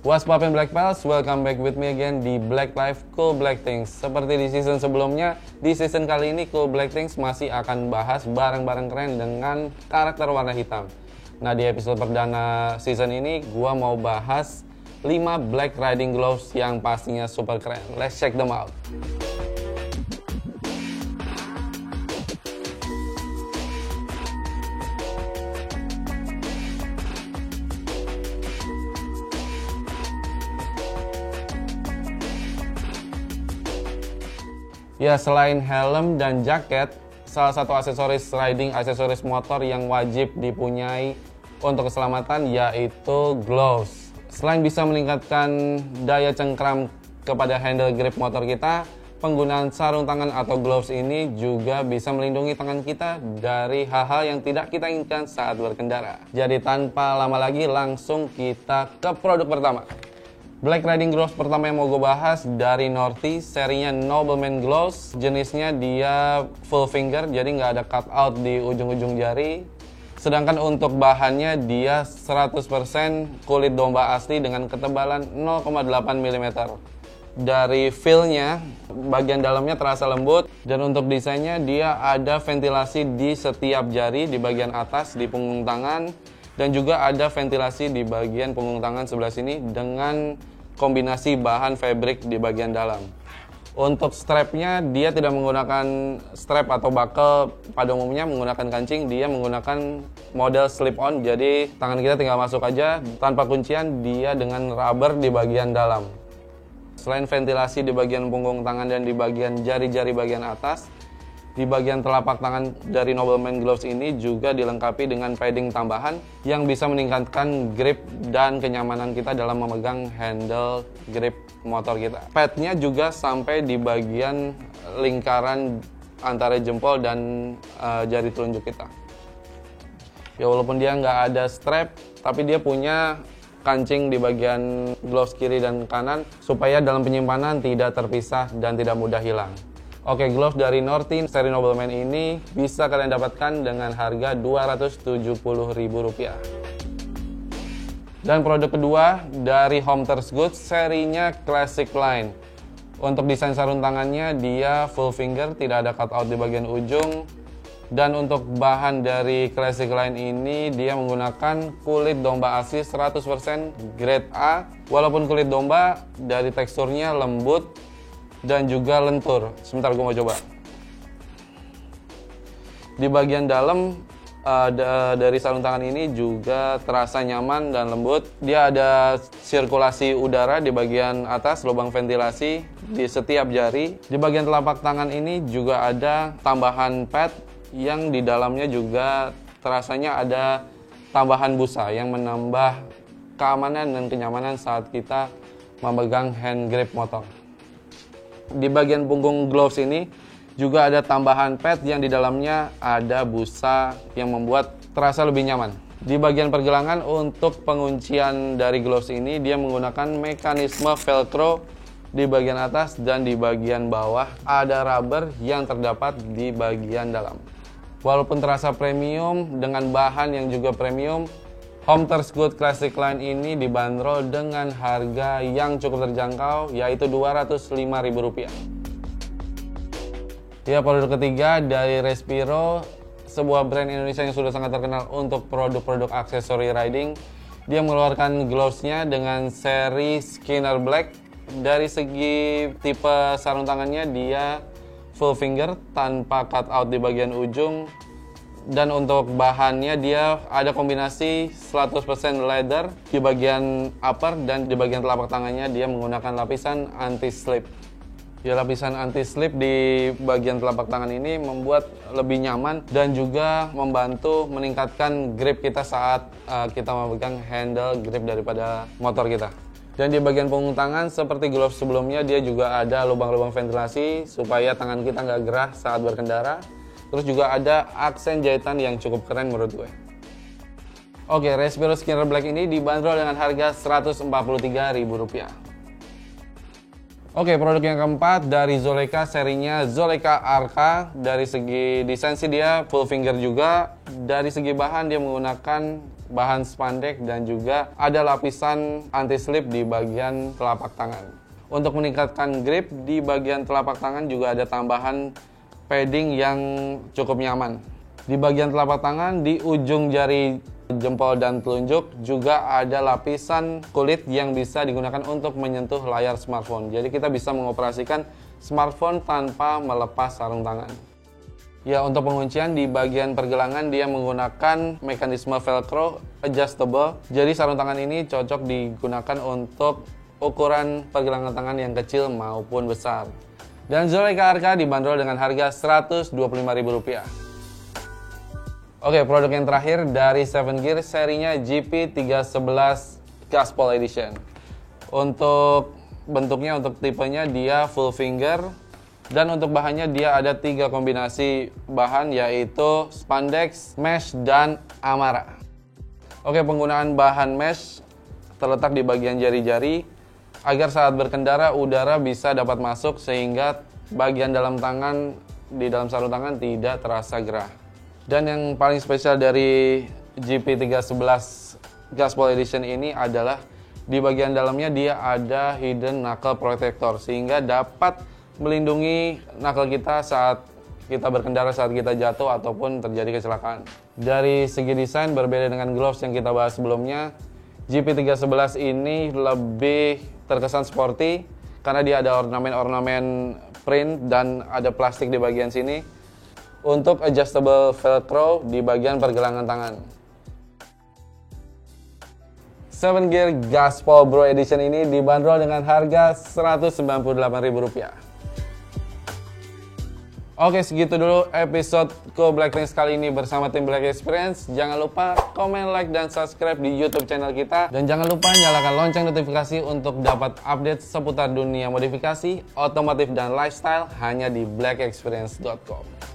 What's poppin' Black Pals? Welcome back with me again di Black Life Cool Black Things. Seperti di season sebelumnya, di season kali ini Cool Black Things masih akan bahas barang-barang keren dengan karakter warna hitam. Nah, di episode perdana season ini gua mau bahas 5 Black Riding Gloves yang pastinya super keren. Let's check them out. Ya, selain helm dan jaket, salah satu aksesoris riding, aksesoris motor yang wajib dipunyai untuk keselamatan yaitu gloves. Selain bisa meningkatkan daya cengkram kepada handle grip motor kita, penggunaan sarung tangan atau gloves ini juga bisa melindungi tangan kita dari hal-hal yang tidak kita inginkan saat berkendara. Jadi tanpa lama lagi langsung kita ke produk pertama. Black Riding Gloves pertama yang mau gue bahas dari Norty, serinya Nobleman Gloves. Jenisnya dia full finger, jadi nggak ada cut out di ujung-ujung jari. Sedangkan untuk bahannya dia 100% kulit domba asli dengan ketebalan 0,8 mm. Dari feel-nya, bagian dalamnya terasa lembut. Dan untuk desainnya dia ada ventilasi di setiap jari di bagian atas di punggung tangan. Dan juga ada ventilasi di bagian punggung tangan sebelah sini dengan kombinasi bahan fabric di bagian dalam. Untuk strapnya dia tidak menggunakan strap atau buckle pada umumnya menggunakan kancing, dia menggunakan model slip on, jadi tangan kita tinggal masuk aja tanpa kuncian, dia dengan rubber di bagian dalam. Selain ventilasi di bagian punggung tangan dan di bagian jari-jari bagian atas, di bagian telapak tangan dari Nobleman Gloves ini juga dilengkapi dengan padding tambahan yang bisa meningkatkan grip dan kenyamanan kita dalam memegang handle grip motor kita. Padnya juga sampai di bagian lingkaran antara jempol dan jari telunjuk kita. Ya, walaupun dia nggak ada strap, tapi dia punya kancing di bagian gloves kiri dan kanan supaya dalam penyimpanan tidak terpisah dan tidak mudah hilang. Oke, gloves dari Norty seri Nobleman ini bisa kalian dapatkan dengan harga Rp270.000. Dan produk kedua dari Hunters Goods serinya Classic Line. Untuk desain sarung tangannya dia full finger, tidak ada cutout di bagian ujung. Dan untuk bahan dari Classic Line ini dia menggunakan kulit domba asli 100% grade A. Walaupun kulit domba dari teksturnya lembut dan juga lentur. Sebentar, gue mau coba. Di bagian dalam dari sarung tangan ini juga terasa nyaman dan lembut. Dia ada sirkulasi udara di bagian atas, lubang ventilasi di setiap jari. Di bagian telapak tangan ini juga ada tambahan pad yang di dalamnya juga terasanya ada tambahan busa yang menambah keamanan dan kenyamanan saat kita memegang hand grip motor. Di bagian punggung gloves ini juga ada tambahan pad yang di dalamnya ada busa yang membuat terasa lebih nyaman. Di bagian pergelangan untuk penguncian dari gloves ini dia menggunakan mekanisme velcro di bagian atas dan di bagian bawah ada rubber yang terdapat di bagian dalam. Walaupun terasa premium dengan bahan yang juga premium, Hunters Goods Classic Line ini dibanderol dengan harga yang cukup terjangkau yaitu Rp205.000. Ya, produk ketiga dari Respiro, sebuah brand Indonesia yang sudah sangat terkenal untuk produk-produk aksesori riding. Dia mengeluarkan glovesnya dengan seri Skinner Black. Dari segi tipe sarung tangannya dia full finger tanpa cutout di bagian ujung. Dan untuk bahannya dia ada kombinasi 100% leather di bagian upper dan di bagian telapak tangannya dia menggunakan lapisan anti-slip. Ya, lapisan anti-slip di bagian telapak tangan ini membuat lebih nyaman dan juga membantu meningkatkan grip kita saat kita memegang handle grip daripada motor kita. Dan di bagian punggung tangan seperti gloves sebelumnya dia juga ada lubang-lubang ventilasi supaya tangan kita nggak gerah saat berkendara. Terus juga ada aksen jahitan yang cukup keren menurut gue. Oke, Respiro Skinner Black ini dibanderol dengan harga Rp143.000. Oke, produk yang keempat dari Zoleika serinya Zoleika Arca. Dari segi desain sih dia full finger juga. Dari segi bahan dia menggunakan bahan spandex, dan juga ada lapisan anti-slip di bagian telapak tangan. Untuk meningkatkan grip di bagian telapak tangan juga ada tambahan padding yang cukup nyaman. Di bagian telapak tangan, di ujung jari jempol dan telunjuk juga ada lapisan kulit yang bisa digunakan untuk menyentuh layar smartphone. Jadi kita bisa mengoperasikan smartphone tanpa melepas sarung tangan. Ya, untuk penguncian di bagian pergelangan dia menggunakan mekanisme velcro adjustable. Jadi sarung tangan ini cocok digunakan untuk ukuran pergelangan tangan yang kecil maupun besar. Dan Zuleika Arka dibanderol dengan harga Rp125.000. Oke, produk yang terakhir dari 7Gear serinya GP311 Gaspol Edition. Untuk bentuknya, untuk tipenya dia full finger. Dan untuk bahannya dia ada 3 kombinasi bahan, yaitu spandex, mesh, dan amara. Oke, penggunaan bahan mesh terletak di bagian jari-jari agar saat berkendara udara bisa dapat masuk sehingga bagian dalam tangan di dalam sarung tangan tidak terasa gerah. Dan yang paling spesial dari GP311 Gaspol Edition ini adalah di bagian dalamnya dia ada hidden knuckle protector sehingga dapat melindungi knuckle kita saat kita berkendara, saat kita jatuh ataupun terjadi kecelakaan. Dari segi desain berbeda dengan gloves yang kita bahas sebelumnya, GP311 ini lebih terkesan sporty karena dia ada ornamen-ornamen print dan ada plastik di bagian sini untuk adjustable velcro di bagian pergelangan tangan. 7Gear Gaspol Bro Edition ini dibanderol dengan harga Rp198.000. Oke, segitu dulu episode Blackthings kali ini bersama tim Black Experience. Jangan lupa komen, like, dan subscribe di YouTube channel kita. Dan jangan lupa nyalakan lonceng notifikasi untuk dapat update seputar dunia modifikasi, otomotif, dan lifestyle hanya di blackexperience.com.